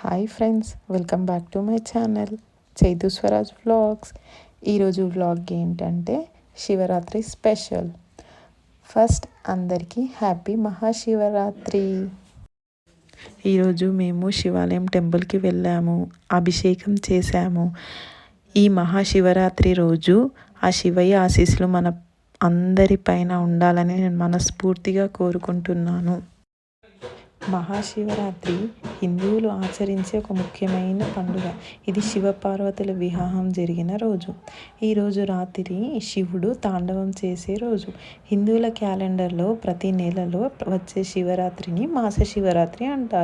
Hi friends, welcome back to my channel Chaitu Swaraj vlogs. ఈరోజు vlog ఏంటంటే Shivaratri special. First అందరికీ happy Mahashivratri. ఈరోజు మేము శివాలయం టెంపుల్కి వెళ్ళాము, అభిషేకం చేశాము. ఈ మహాశివరాత్రి రోజు ఆ శివయ్య ఆశీస్సులు మన అందరిపైన ఉండాలని నేను మనస్ఫూర్తిగా కోరుకుంటున్నాను. మహాశివరాత్రి హిందువులు ఆచరించే ఒక ముఖ్యమైన పండుగ. ఇది శివపార్వతుల వివాహం జరిగిన రోజు. ఈరోజు రాత్రి శివుడు తాండవం చేసే రోజు. హిందువుల క్యాలెండర్లో ప్రతి నెలలో వచ్చే శివరాత్రిని మాస శివరాత్రి అంటారు.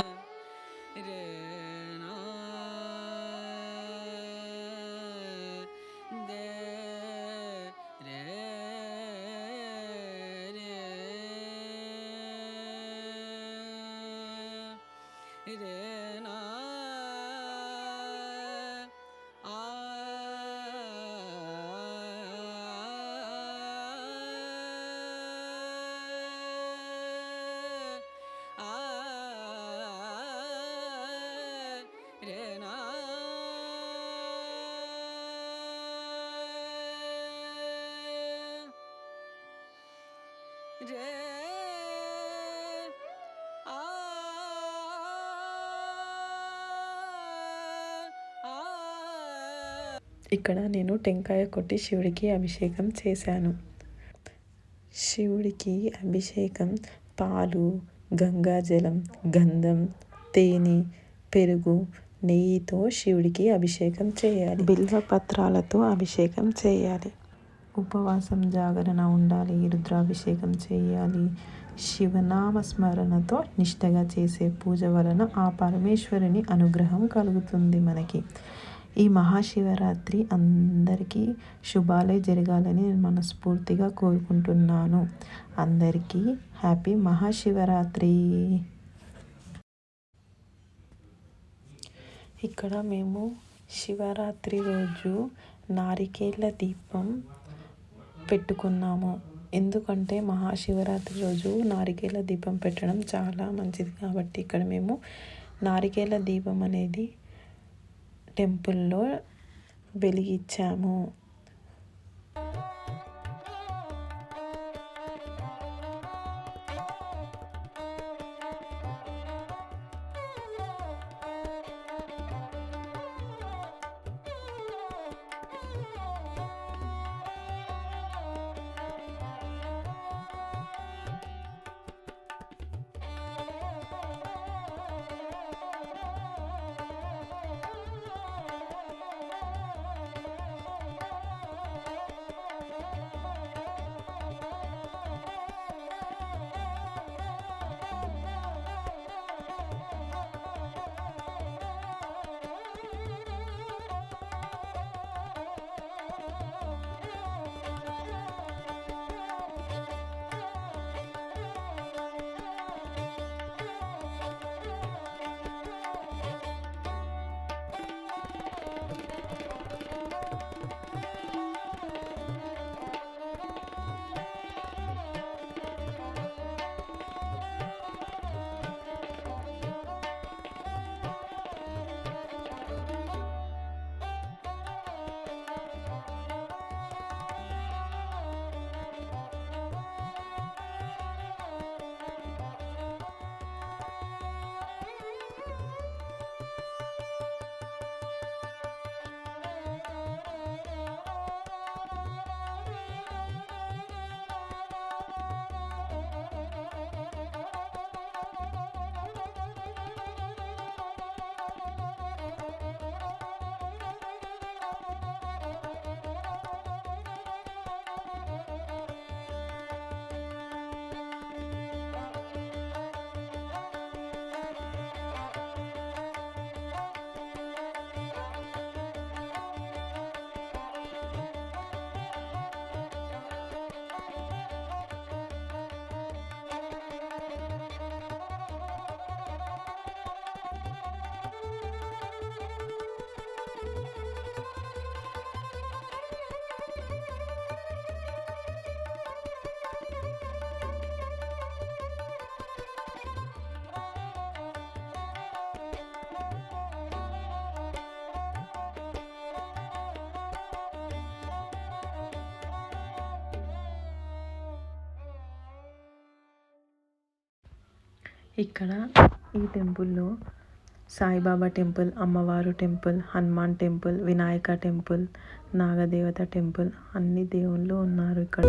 ఇక్కడ నేను టెంకాయ కొట్టి శివుడికి అభిషేకం చేశాను. శివుడికి అభిషేకం పాలు, గంగాజలం, గంధం, తేనె, పెరుగు, నెయ్యితో శివుడికి అభిషేకం చేయాలి. బిల్వ పత్రాలతో అభిషేకం చేయాలి. ఉపవాసం జాగరణ ఉండాలి. రుద్రాభిషేకం చేయాలి. శివనామ స్మరణతో నిష్టగా చేసే పూజ వలన ఆ పరమేశ్వరుని అనుగ్రహం కలుగుతుంది మనకి. ఈ మహాశివరాత్రి అందరికీ శుభాలే జరగాలని నేను మనస్ఫూర్తిగా కోరుకుంటున్నాను. అందరికీ హ్యాపీ మహాశివరాత్రి. ఇక్కడ మేము శివరాత్రి రోజు నారికేళ్ళ దీపం పెట్టుకున్నాము. ఎందుకంటే మహాశివరాత్రి రోజు నారికేళ్ళ దీపం పెట్టడం చాలా మంచిది కాబట్టి ఇక్కడ మేము నారికేళ్ళ దీపం అనేది టెంపుల్లో వెలిగించాము. ఇక్కడ ఈ టెంపుల్లో సాయిబాబా టెంపుల్, అమ్మవారు temple, Hanuman temple, Vinayaka temple, నాగదేవత టెంపుల్ అన్ని దేవుళ్ళు ఉన్నారు ఇక్కడ.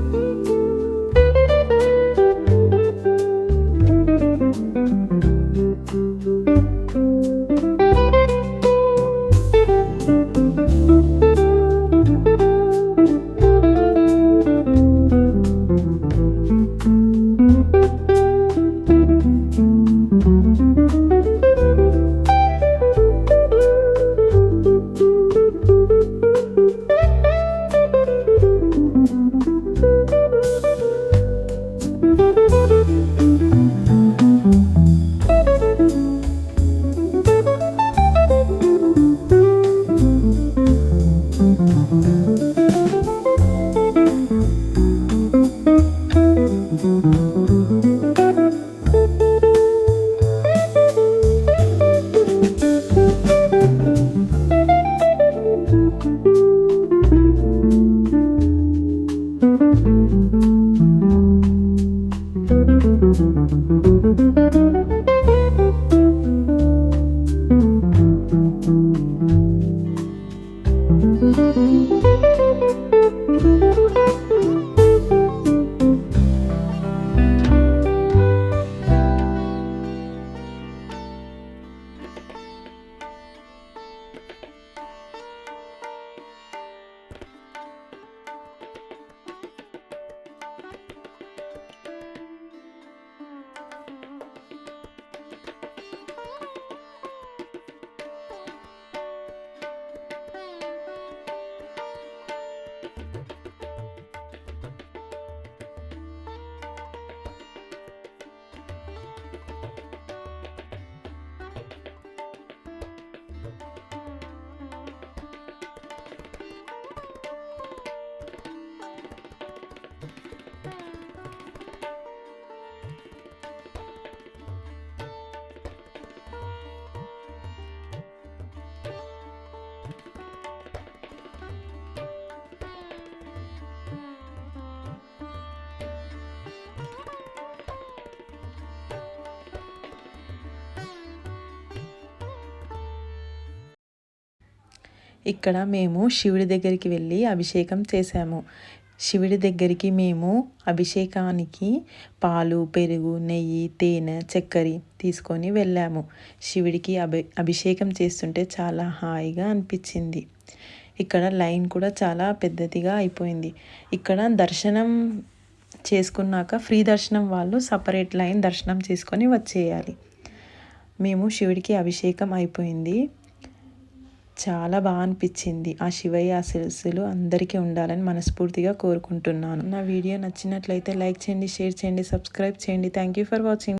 ఇక్కడ మేము శివుడి దగ్గరికి వెళ్ళి అభిషేకం చేశాము. శివుడి దగ్గరికి మేము అభిషేకానికి పాలు, పెరుగు, నెయ్యి, తేనె, చక్కెర తీసుకొని వెళ్ళాము. శివుడికి అభిషేకం చేస్తుంటే చాలా హాయిగా అనిపించింది. ఇక్కడ లైన్ కూడా చాలా పెద్దదిగా అయిపోయింది. ఇక్కడ దర్శనం చేసుకున్నాక ఫ్రీ దర్శనం వాళ్ళు సపరేట్ లైన్ దర్శనం చేసుకొని వచ్చేయాలి. మేము శివుడికి అభిషేకం అయిపోయింది. చాలా బాగా అనిపించింది. ఆ శివయ్య ఆశీస్సులు అందరికీ ఉండాలని మనస్ఫూర్తిగా కోరుకుంటున్నాను. నా వీడియో నచ్చినట్లయితే లైక్ చేయండి, షేర్ చేయండి, సబ్స్క్రైబ్ చేయండి. Thank you for watching.